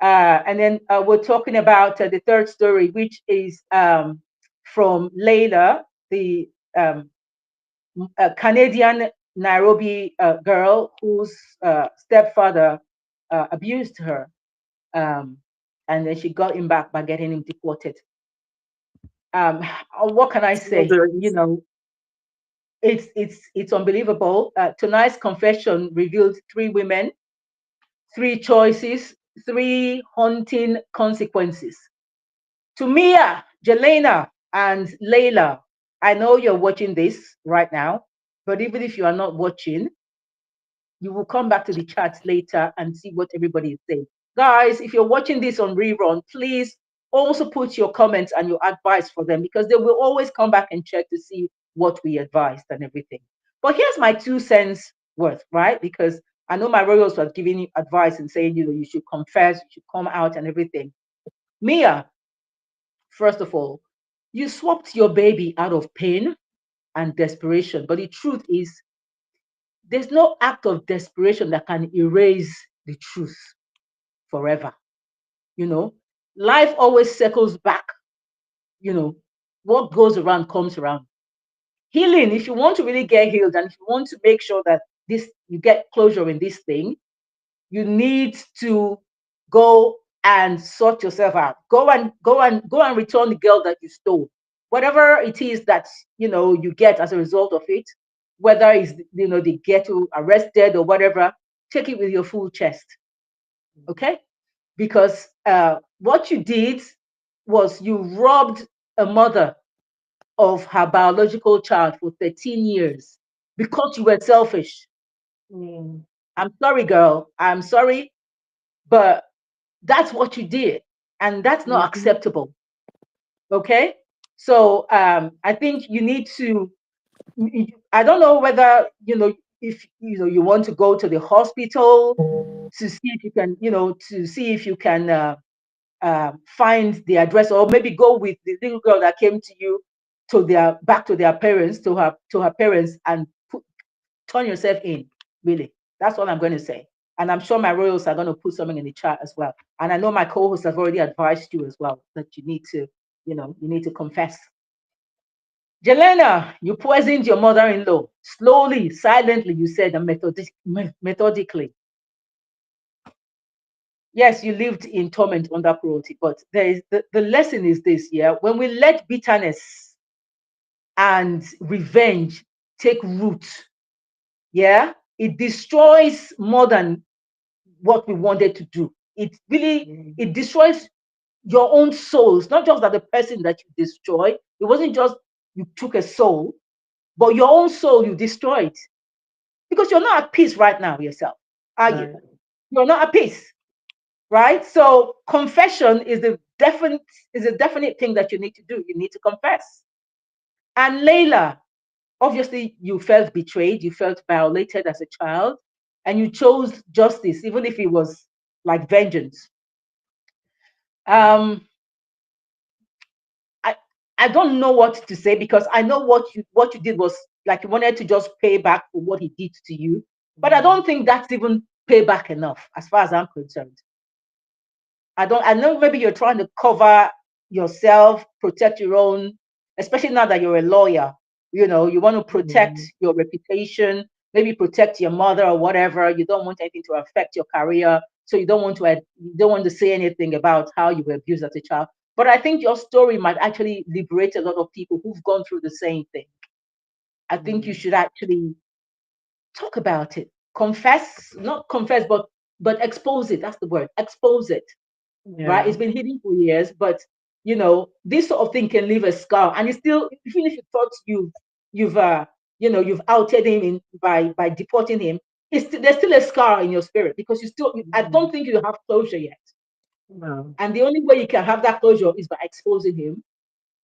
And then we're talking about the third story, which is from Layla, the um, Canadian Nairobi girl whose stepfather abused her. Um, and then she got him back by getting him deported. Um, what can I say? Murderers. It's unbelievable. Tonight's confession revealed three women, three choices, three haunting consequences. To Mia, Jelena, and Layla, I know you're watching this right now, but even if you are not watching, you will come back to the chat later and see what everybody is saying. Guys, if you're watching this on rerun, please also put your comments and your advice for them, because they will always come back and check to see what we advised and everything. But here's my 2 cents worth, right? Because I know my royals were giving you advice and saying, you should confess, you should come out and everything. Mia, first of all, you swapped your baby out of pain and desperation. But the truth is, there's no act of desperation that can erase the truth forever. You know, life always circles back. You know, what goes around comes around. Healing, if you want to really get healed and if you want to make sure that this you get closure in this thing, you need to go and sort yourself out. Go and return the girl that you stole. Whatever it is that you get as a result of it, whether it's they get you arrested or whatever, take it with your full chest. Okay? Because what you did was you robbed a mother of her biological child for 13 years because you were selfish. Mm. I'm sorry, girl. I'm sorry, but that's what you did, and that's not Mhm. acceptable. Okay, so I think you need to. I don't know whether if you want to go to the hospital to see if you can to see if you can find the address, or maybe go with the little girl that came to you to their back to their parents, to her parents, and turn yourself in. Really, that's all I'm going to say. And I'm sure my royals are going to put something in the chat as well. And I know my co-hosts have already advised you as well that you need to confess. Jelena, you poisoned your mother-in-law slowly, silently. You said, and methodically. Yes, you lived in torment under cruelty, but there is the lesson is this: yeah, when we let bitterness and revenge take root, yeah, it destroys more than what we wanted to do. It really Mm. it destroys your own soul. It's not just that the person that you destroy. It wasn't just you took a soul, but your own soul you destroyed because you're not at peace right now yourself, are you? Right. You're not at peace, right? So confession is a definite thing that you need to do. You need to confess. And Layla, obviously, you felt betrayed, you felt violated as a child, and you chose justice, even if it was like vengeance. Mm. Um, I I don't know what to say because I know what you did was like you wanted to just pay back for what he did to you, but I Mm. don't think that's even payback enough as far as I'm concerned. I know maybe you're trying to cover yourself, protect your own, especially now that you're a lawyer. You want to protect Mm. your reputation, maybe protect your mother or whatever. You don't want anything to affect your career. So you don't want to say anything about how you were abused as a child. But I think your story might actually liberate a lot of people who've gone through the same thing. I think you Mm. should actually talk about it. Confess, not confess, but expose it. That's the word. Expose it, right? Yeah. It's been hidden for years, but this sort of thing can leave a scar. And it's still, even if you thought you've outed him by deporting him, there's still a scar in your spirit because I Mm. don't think you have closure yet. No. And the only way you can have that closure is by exposing him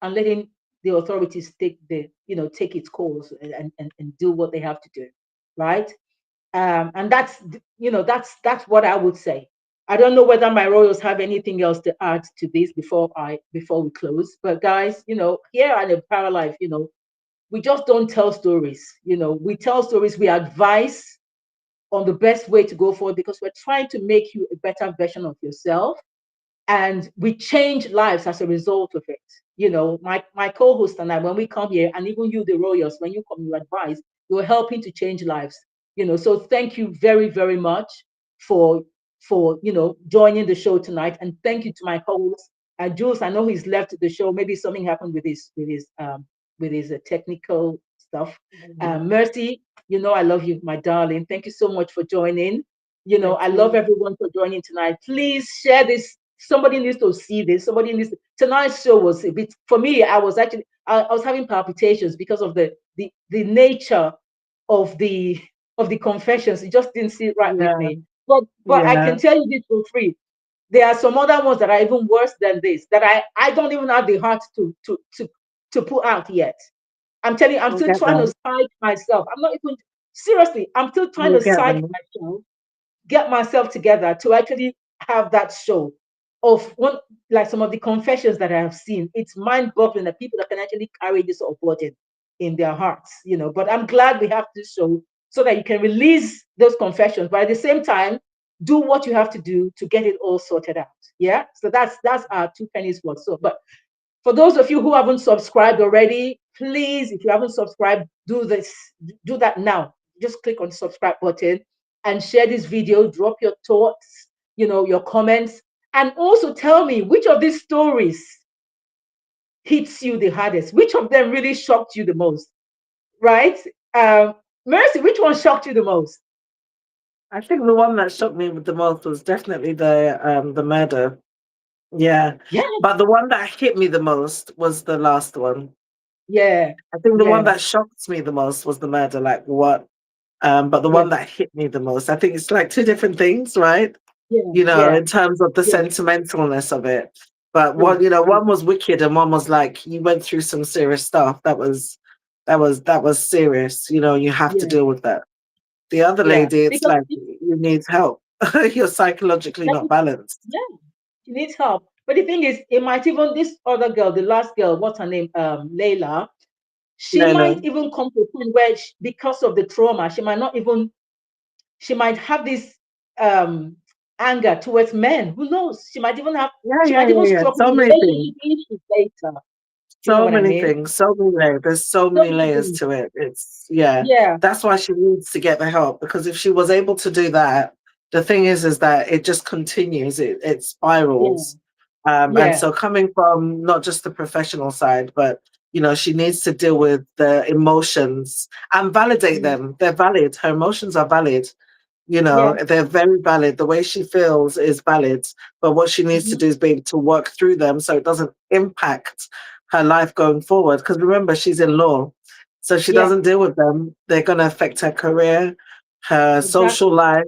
and letting the authorities take its course and do what they have to do, right? And that's what I would say. I don't know whether my royals have anything else to add to this before we close. But guys, here at Empower Life, we just don't tell stories. We tell stories, we advise on the best way to go forward because we're trying to make you a better version of yourself, and we change lives as a result of it. My co-host and I, when we come here, and even you, the Royals, when you come, you advise, you're helping to change lives. So thank you very, very much for joining the show tonight, and thank you to my co-host, Jules. I know he's left the show. Maybe something happened with his technical stuff. Mhm. Mercy, I love you, my darling. Thank you so much for joining. Thank I love you. everyone for joining tonight. Please share this. Somebody needs to see this. Somebody needs to. Tonight's show was a bit for me. I was having palpitations because of the nature of the confessions. It just didn't sit right with Yeah, me. But I can yeah. tell you this for free. There are some other ones that are even worse than this that I don't even have the heart to put out yet. I'm telling you, I'm We'll still get trying to there. psych myself. I'm not even seriously, I'm still trying We'll to get psych there. myself, get myself together to actually have that show of one like some of the confessions that I have seen. It's mind-boggling that people that can actually carry this sort of burden in their hearts. But I'm glad we have this show so that you can release those confessions, but at the same time, do what you have to do to get it all sorted out. Yeah. So that's our two pennies worth. So, but for those of you who haven't subscribed already, please, if you haven't subscribed, do that now. Just click on the subscribe button and share this video. Drop your thoughts, your comments, and also tell me which of these stories hits you the hardest. Which of them really shocked you the most, right? Um, Mercy, which one shocked you the most? I think the one that shocked me the most was definitely the murder. Yeah. Yeah, But the one that hit me the most was the last one. yeah, I think the one yeah, that shocked me the most was the murder. Like what? But the yeah, one that hit me the most, I think it's like two different things, right? yeah, In yeah, terms of the yeah, sentimentalness of it. But yeah, one was wicked and one was like you went through some serious stuff. That was serious. You have to yeah, deal with that. The other yeah. lady, it's Because like you need help. You're psychologically not balanced. yeah, she needs help. But the thing is, it might even this other girl, the last girl, what's her name? Layla. She Layla. might even come to a point where, because of the trauma, she might have this um anger towards men. Who knows? Yeah, She yeah, might even yeah, yeah. struggle So with many things. relationship issues later. You know So what I many mean? things, so many layers. There's so So many many layers things. to it. It's yeah. Yeah, That's why she needs to get the help because if she was able to do that, the thing is that it just continues. It yeah, spirals. And yeah, so coming from not just the professional side, but she needs to deal with the emotions and validate yeah, them. They're valid. Her emotions are valid. yeah, They're very valid. The way she feels is valid, but what she needs to mhm, do is be able to work through them so it doesn't impact her life going forward. Because remember, she's in law, so if she yeah, doesn't deal with them, they're going to affect her career, her social exactly. life,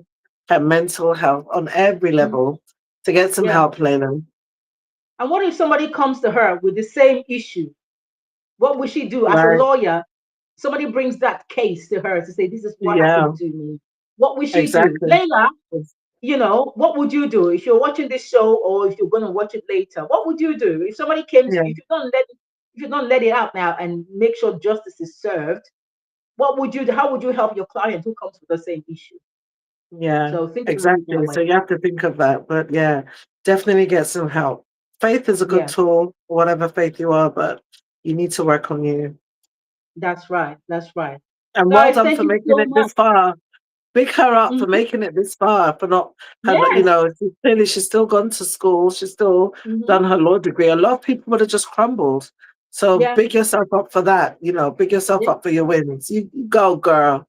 her mental health on every Mhm, level. To get some yeah. help, Leyland. And what if somebody comes to her with the same issue? What would she do as a Right? lawyer? Somebody brings that case to her to say, this is what Yeah, happened to me. What would she do? exactly. Layla, what would you do if you're watching this show or if you're going to watch it later? What would you do if somebody came to Yeah, you? If you don't let it out now and make sure justice is served, what would you do? How would you help your client who comes with the same issue? yeah, So think about it that exactly. way. So you have to think of that. But yeah, definitely get some help. Faith is a good Yeah, tool, whatever faith you are, but you need to work on you. that's right. That's right. And well Guys, done thank for you making so it much. this far. Pick her up for Mhm. making it this far, for not her, Yes. clearly she's still gone to school, she's still Hmm. done her law degree. A lot of people would have just crumbled. So Yeah. big yourself up for that, big yourself Yeah. up for your wins. You go, girl.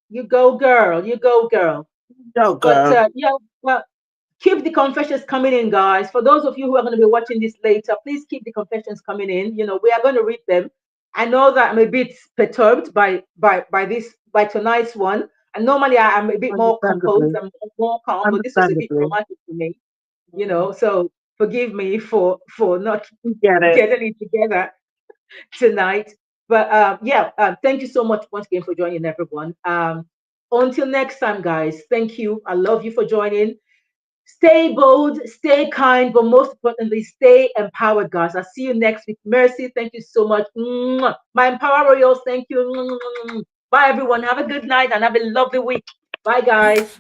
You go, girl. You go, girl. Go, But girl. yeah, well, keep the confessions coming in, guys. For those of you who are going to be watching this later, please keep the confessions coming in. We are going to read them. I know that I'm a bit perturbed by tonight's one. And normally I am a bit more composed Understandably. and more calm, but this was a bit Understandably. traumatic for me. So forgive me for not You get it. getting it together tonight. But yeah, thank you so much once again for joining, everyone. Until next time, guys, thank you. I love you for joining. Stay bold, stay kind, but most importantly, stay empowered, guys. I'll see you next week. Mercy, thank you so much. Mwah. My Empower Royals, thank you. Mwah. Bye, everyone. Have a good night and have a lovely week. Bye, guys.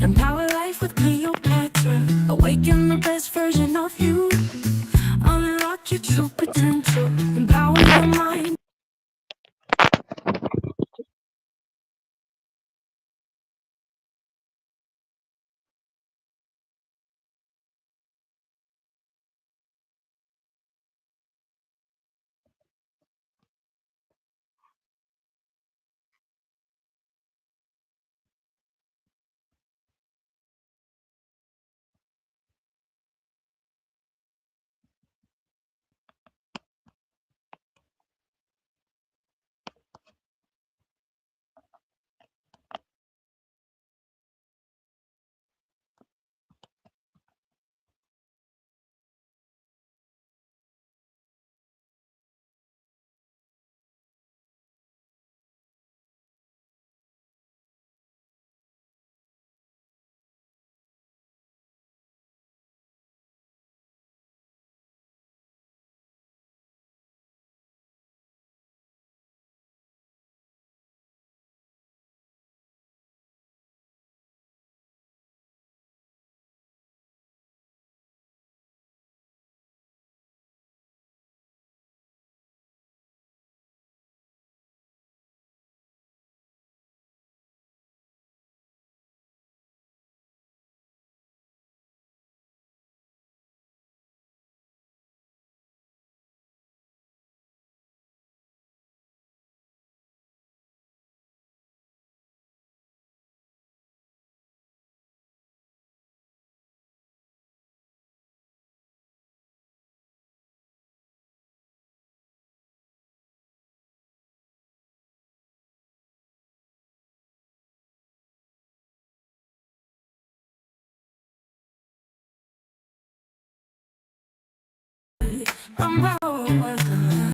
Empower life with Cleopatra. Awaken the best version of you. Unlock your true potential. Empower your mind. umbrella was